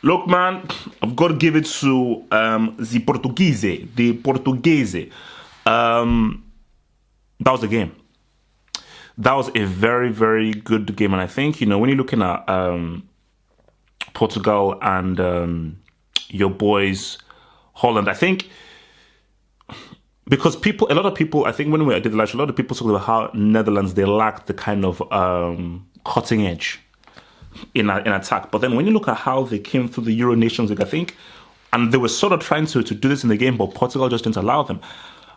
Look, man, I've got to give it to the Portuguese. The Portuguese. That was the game. That was a very, very good game. And I think, when you're looking at Portugal and your boys, Holland, I think because a lot of people, I think when we did the live show, a lot of people talk about how Netherlands, they lack the kind of cutting edge in attack. But then when you look at how they came through the Euro Nations League, I think, and they were sort of trying to do this in the game, but Portugal just didn't allow them.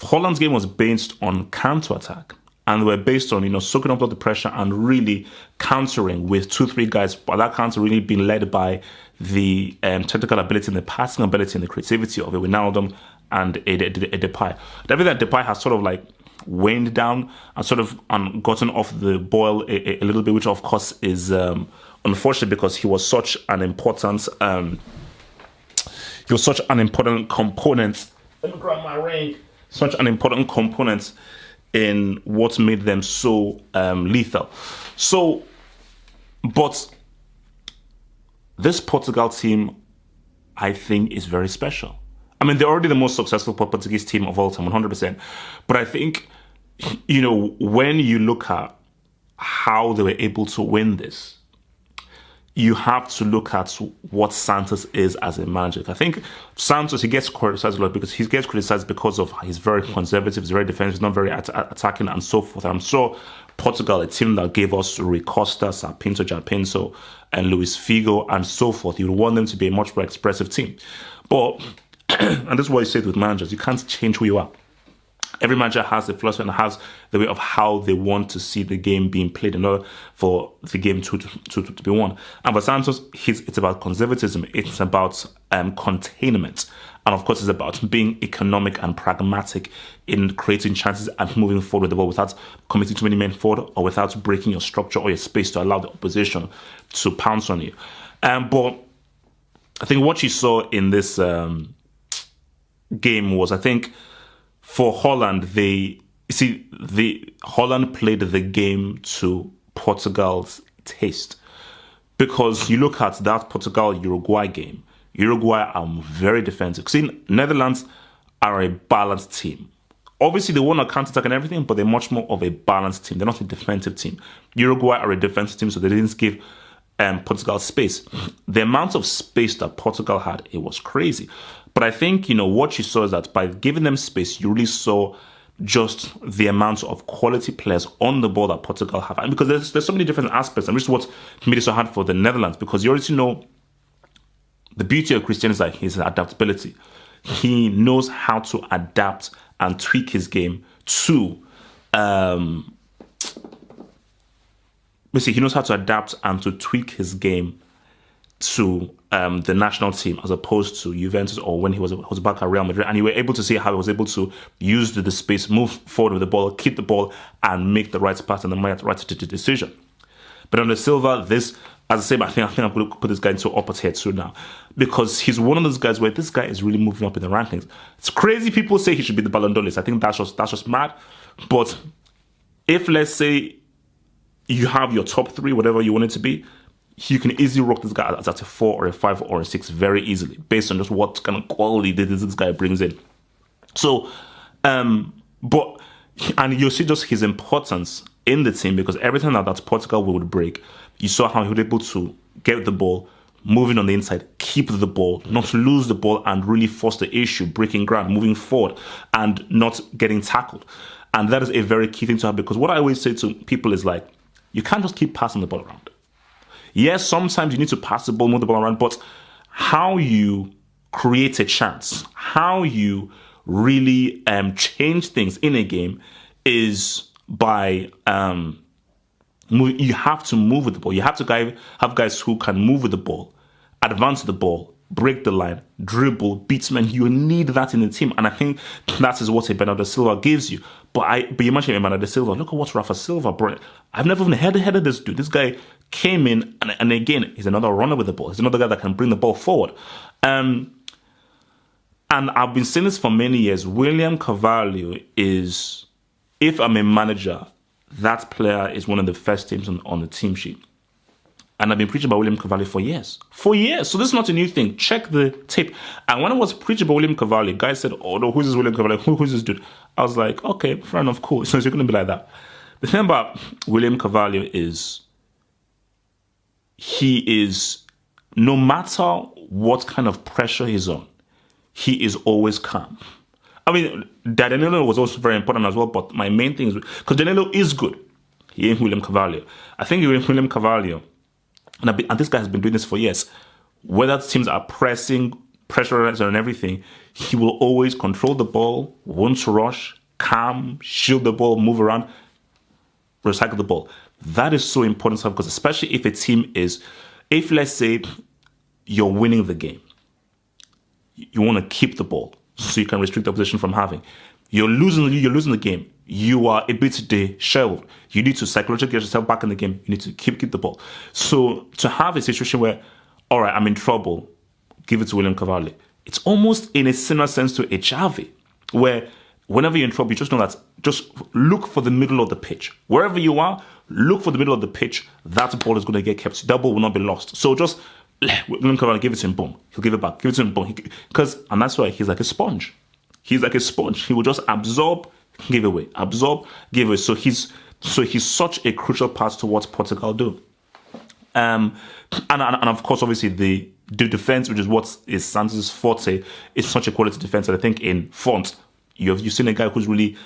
Holland's game was based on counter-attack. And they were based on, soaking up all the pressure and really countering with 2-3 guys. But that counter really being led by the technical ability and the passing ability and the creativity of a Wijnaldum and a Depay. Everything that Depay has sort of like waned down and sort of gotten off the boil a little bit, which of course is unfortunate because he was such an important component. Let me grab my ring. Such an important component in what made them so lethal. So, but this Portugal team, I think, is very special. I mean, they're already the most successful Portuguese team of all time, 100%. But I think, when you look at how they were able to win this, you have to look at what Santos is as a manager. I think Santos, he gets criticized a lot because he gets criticized because of he's very conservative, he's very defensive, he's not very attacking and so forth. I'm sure Portugal, a team that gave us Rui Costa, Sapinto, Japinto, and Luis Figo, and so forth, you would want them to be a much more expressive team. But, and this is what you say with managers, you can't change who you are. Every manager has the philosophy and has the way of how they want to see the game being played in order for the game to be won. And for Santos, it's about conservatism. It's about containment. And of course, it's about being economic and pragmatic in creating chances and moving forward with the ball without committing too many men forward or without breaking your structure or your space to allow the opposition to pounce on you. But I think what you saw in this game was, I think, for Holland, Holland played the game to Portugal's taste. Because you look at that Portugal-Uruguay game, Uruguay are very defensive. See, Netherlands are a balanced team. Obviously, they want to counter-attack and everything, but they're much more of a balanced team. They're not a defensive team. Uruguay are a defensive team, so they didn't give Portugal space. The amount of space that Portugal had, it was crazy. But I think, what you saw is that by giving them space, you really saw just the amount of quality players on the ball that Portugal have. And because there's so many different aspects, and this is what made it so hard for the Netherlands, because you already know the beauty of Christian is like his adaptability. He knows how to adapt and tweak his game to he knows how to adapt and to tweak his game to the national team as opposed to Juventus or when he was back at Real Madrid. And you were able to see how he was able to use the space, move forward with the ball, keep the ball, and make the right pass and the right decision. But on the Silva, this, as I say, I think I'm going to put this guy into upper tier 2 now because he's one of those guys where this guy is really moving up in the rankings. It's crazy people say he should be the Ballon d'Or list. I think that's just mad. But if, let's say, you have your top 3, whatever you want it to be, you can easily rock this guy as a 4 or a 5 or a 6 very easily based on just what kind of quality this guy brings in. So, and you'll see just his importance in the team because every time that Portugal would break, you saw how he was able to get the ball, moving on the inside, keep the ball, not lose the ball and really force the issue, breaking ground, moving forward and not getting tackled. And that is a very key thing to have because what I always say to people is like, you can't just keep passing the ball around. Yes, sometimes you need to pass the ball, move the ball around, but how you create a chance, how you really change things in a game is by you have to move with the ball. You have to have guys who can move with the ball, advance the ball, break the line, dribble, beat men. You need that in the team, and I think that is what a Bernardo Silva gives you. But you mentioned Bernardo Silva. Look at what Rafa Silva brought. I've never even heard of this dude. This guy came in, and again, he's another runner with the ball. He's another guy that can bring the ball forward. And I've been saying this for many years. William Carvalho is, if I'm a manager, that player is one of the first teams on the team sheet. And I've been preaching about William Cavalli for years. For years. So this is not a new thing. Check the tape. And when I was preaching about William Cavalli, guys said, oh no, who's this William Cavalli? Who's this dude? I was like, okay, fair enough, cool. So it's going to be like that. The thing about William Cavalli is he is, no matter what kind of pressure he's on, he is always calm. I mean, Danilo was also very important as well, but my main thing is, because Danilo is good. He ain't William Cavalli. I think William Cavalli, and this guy has been doing this for years, whether teams are pressing, pressurizing and everything, he will always control the ball, won't rush, calm, shield the ball, move around, recycle the ball. That is so important because especially if a team is, if let's say you're winning the game, you want to keep the ball so you can restrict the opposition from having. You're losing the game. You are a bit disheveled. You need to psychologically get yourself back in the game. You need to keep the ball. So to have a situation where, all right, I'm in trouble, give it to William Cavalli. It's almost in a similar sense to a Xavi, where whenever you're in trouble, you just know that just look for the middle of the pitch. Wherever you are, look for the middle of the pitch. That ball is going to get kept. That ball will not be lost. So just William Cavalli, give it to him, boom. He'll give it back. Give it to him, boom. And that's why he's like a sponge. He's like a sponge. He will just absorb, give away, absorb, give away. So he's such a crucial part to what Portugal do. And of course, obviously the defense, which is what is Santos' forte, is such a quality defense. And I think in front, you've seen a guy who's really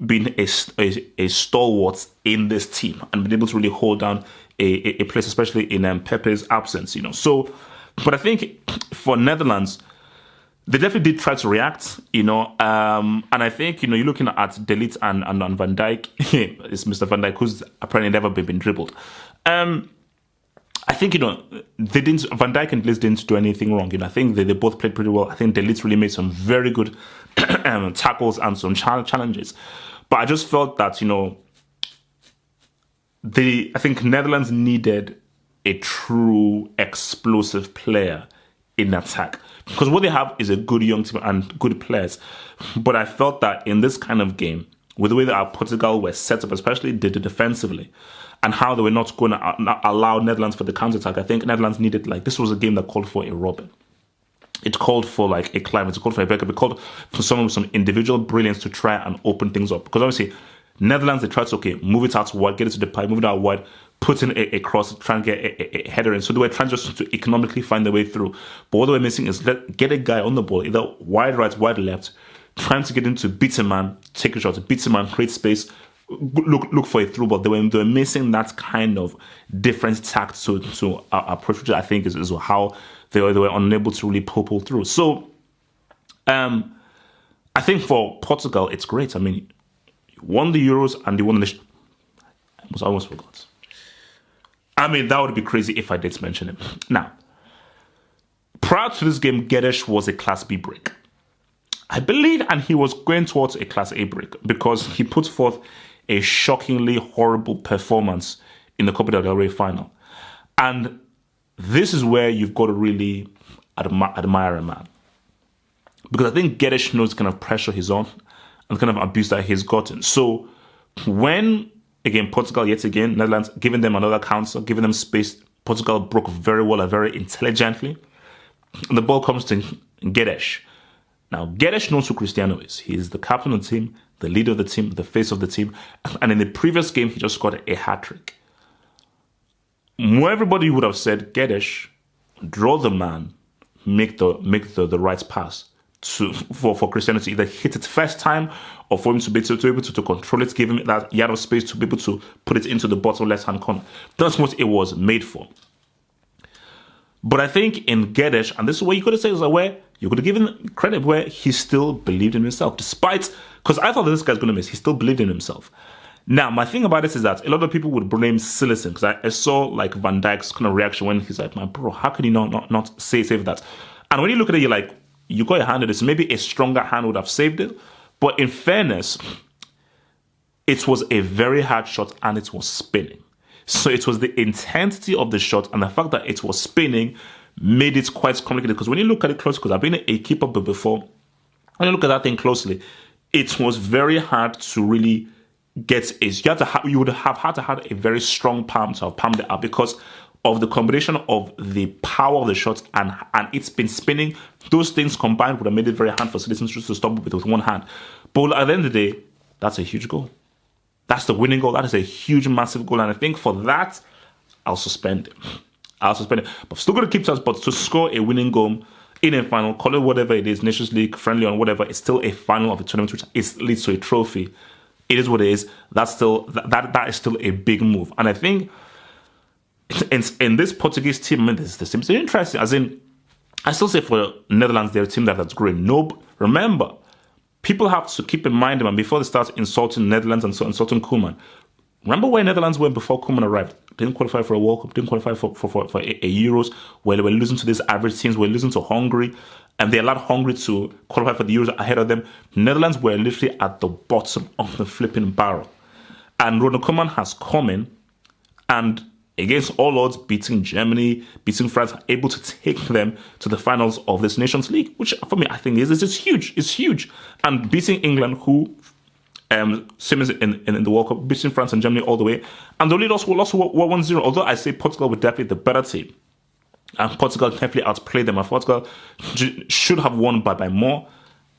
been a stalwart in this team and been able to really hold down a place, especially in Pepe's absence. So, but I think for Netherlands, they definitely did try to react, and I think, you're looking at De Ligt and Van Dijk. It's Mr. Van Dijk, who's apparently never been dribbled. I think, they didn't. Van Dijk and De Ligt didn't do anything wrong. I think they both played pretty well. I think De Ligt really made some very good tackles and some challenges. But I just felt that, I think Netherlands needed a true explosive player in attack. Because what they have is a good young team and good players. But I felt that in this kind of game, with the way that our Portugal were set up, especially defensively, and how they were not going to allow Netherlands for the counter-attack, I think Netherlands needed, this was a game that called for a Robin. It called for a climate, it called for a backup, it called for someone with some individual brilliance to try and open things up. Because obviously, Netherlands, they tried to, move it out wide, get it to the pipe, move it out wide, put in a cross, try and get a header in. So they were trying just to economically find their way through. But what they were missing is get a guy on the ball, either wide right, wide left, trying to get into beat a man, take a shot, beat a man, create space, look for a through ball. They were missing that kind of different tact to approach, which I think is how they were unable to really pull through. So I think for Portugal, it's great. I mean, you won the Euros and you won the... I almost forgot. I mean, that would be crazy if I did mention him. Now, prior to this game, Guedes was a Class B break, I believe, and he was going towards a Class A break because he put forth a shockingly horrible performance in the Copa del Rey final. And this is where you've got to really admire a man. Because I think Guedes knows the kind of pressure he's on and the kind of abuse that he's gotten. So when... Again, Portugal, yet again, Netherlands, giving them another counter, giving them space. Portugal broke very well and very intelligently. And the ball comes to Guedes. Now, Guedes knows who Cristiano is. He is the captain of the team, the leader of the team, the face of the team. And in the previous game, he just scored a hat-trick. Everybody would have said, Guedes, draw the man, make the right pass for Cristiano to either hit it first time or for him to be able to control it, give him that yard of space to be able to put it into the bottom left-hand corner. That's what it was made for. But I think in Guedes, and this is where you could have said, where you could have given credit where he still believed in himself, despite, because I thought that this guy's going to miss, he still believed in himself. Now, my thing about this is that a lot of people would blame Silicon, because I saw Van Dijk's kind of reaction when he's like, my bro, how can you not save that? And when you look at it, you're like, you got your hand at this. Maybe a stronger hand would have saved it. But in fairness, it was a very hard shot and it was spinning. So it was the intensity of the shot and the fact that it was spinning made it quite complicated. Because when you look at it closely, because I've been a keeper before, when you look at that thing closely, it was very hard to really get it. You would have had to have a very strong palm to have palmed it out because of the combination of the power of the shots and it's been spinning. Those things combined would have made it very hard for citizens to stop with one hand. But at the end of the day, that's a huge goal. That's the winning goal. That is a huge, massive goal. And I think for that, I'll suspend it. But I'm still going to keep chance. But to score a winning goal in a final, call it whatever it is, Nations League, friendly or whatever, it's still a final of a tournament, which leads to a trophy. It is what it is. That's still that is still a big move. And I think in this Portuguese team, I mean, this seems interesting. As in, I still say for Netherlands, they're a team that's great. No, remember, people have to keep in mind, man, before they start insulting Netherlands and so insulting Koeman. Remember where Netherlands were before Koeman arrived? Didn't qualify for a World Cup, didn't qualify for a Euros, where they were losing to these average teams, were losing to Hungary, and they allowed Hungary to qualify for the Euros ahead of them. Netherlands were literally at the bottom of the flipping barrel. And Ronald Koeman has come in and against all odds, beating Germany, beating France, able to take them to the finals of this Nations League, which for me, I think is huge. It's huge. And beating England, who, same as in the World Cup, beating France and Germany all the way. And the lead also lost 1-0, although I say Portugal were definitely the better team. And Portugal definitely outplayed them. And Portugal should have won by more.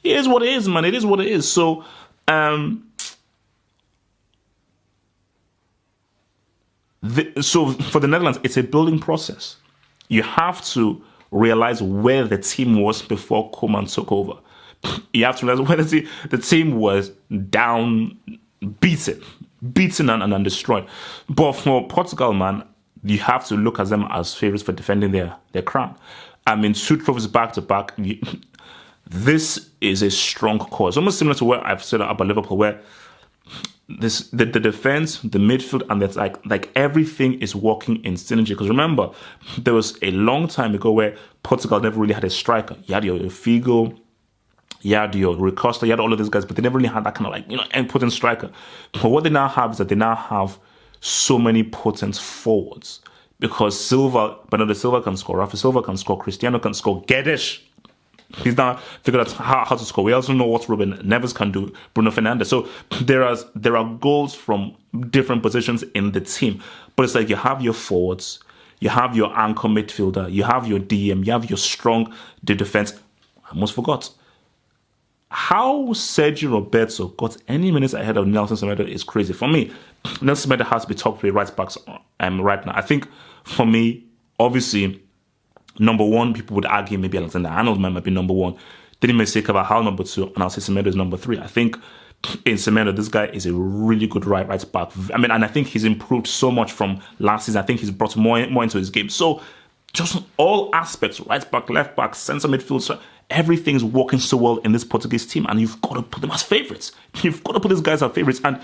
It is what it is, man. It is what it is. So, so for the Netherlands, it's a building process. You have to realize where the team was before Koeman took over. You have to realize where the team was down, beaten and destroyed. But for Portugal, man, you have to look at them as favourites for defending their crown. I mean, 2 trophies back to back. This is a strong core. It's almost similar to what I've said about Liverpool, where the defense, the midfield, and that's like everything is working in synergy. Because remember, there was a long time ago where Portugal never really had a striker. You had your Figo, you had your Rui Costa, you had all of these guys, but they never really had that kind of important striker. But what they now have is that they now have so many potent forwards because Bernardo Silva can score, Rafa Silva can score, Cristiano can score, Guedes. He's now figured out how to score. We also know what Ruben Neves can do, Bruno Fernandes. So there are goals from different positions in the team. But it's like you have your forwards, you have your anchor midfielder, you have your DM, you have your strong defense. I almost forgot. How Sergio Roberto got any minutes ahead of Nelson Semedo is crazy. For me, Nelson Semedo has to be top 3 right backs right now. I think for me, obviously, number 1, people would argue maybe Alexander Arnold might be number 1. Then you may say Carvajal number 2, and I'll say Semedo is number 3. I think in Semedo, this guy is a really good right back. I mean, and I think he's improved so much from last season. I think he's brought more into his game. So just all aspects, right back, left back, centre midfield, so everything's working so well in this Portuguese team, and you've got to put them as favourites. You've got to put these guys as favourites. And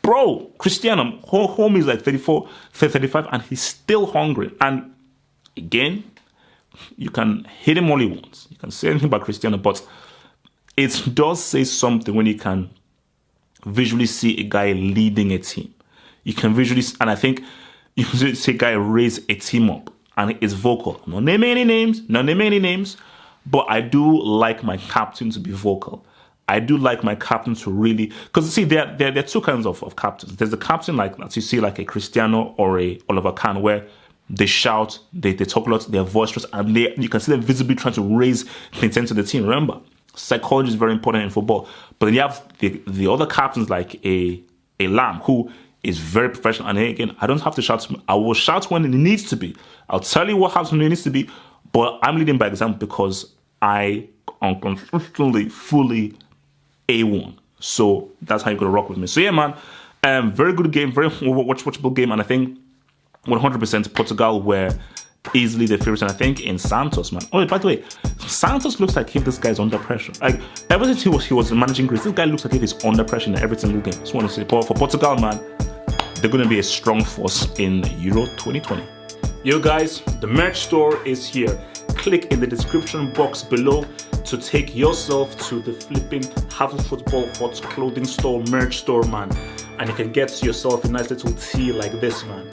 bro, Cristiano, homie is like 34, 35, and he's still hungry. And again, you can hit him all you want. You can say anything about Cristiano, but it does say something when you can visually see a guy leading a team. You can visually, and I think you can see a guy raise a team up, and it's vocal. I'm not naming any names, but I do like my captain to be vocal. I do like my captain to really, because see, there are 2 kinds of captains. There's the captain like that you see like a Cristiano or a Oliver Kahn, where they shout, they talk a lot, they're boisterous, and you can see them visibly trying to raise the intent of the team. Remember, psychology is very important in football. But then you have the other captains like a Lamb, who is very professional. And again, I don't have to shout. I will shout when it needs to be. I'll tell you what happens when it needs to be. But I'm leading by example because I am consistently fully A1. So that's how you're going to rock with me. So yeah, man, very good game, very watchable game. And I think 100% Portugal were easily the favorites. And I think in Santos, man. Oh, by the way, Santos looks like if this guy's under pressure. Like, ever since he was managing Greece, this guy looks like if he's under pressure in every single game. Just want to say, for Portugal, man, they're going to be a strong force in Euro 2020. Yo guys, the merch store is here. Click in the description box below to take yourself to the flipping Have a Football Hot clothing store, merch store, man. And you can get yourself a nice little tee like this, man.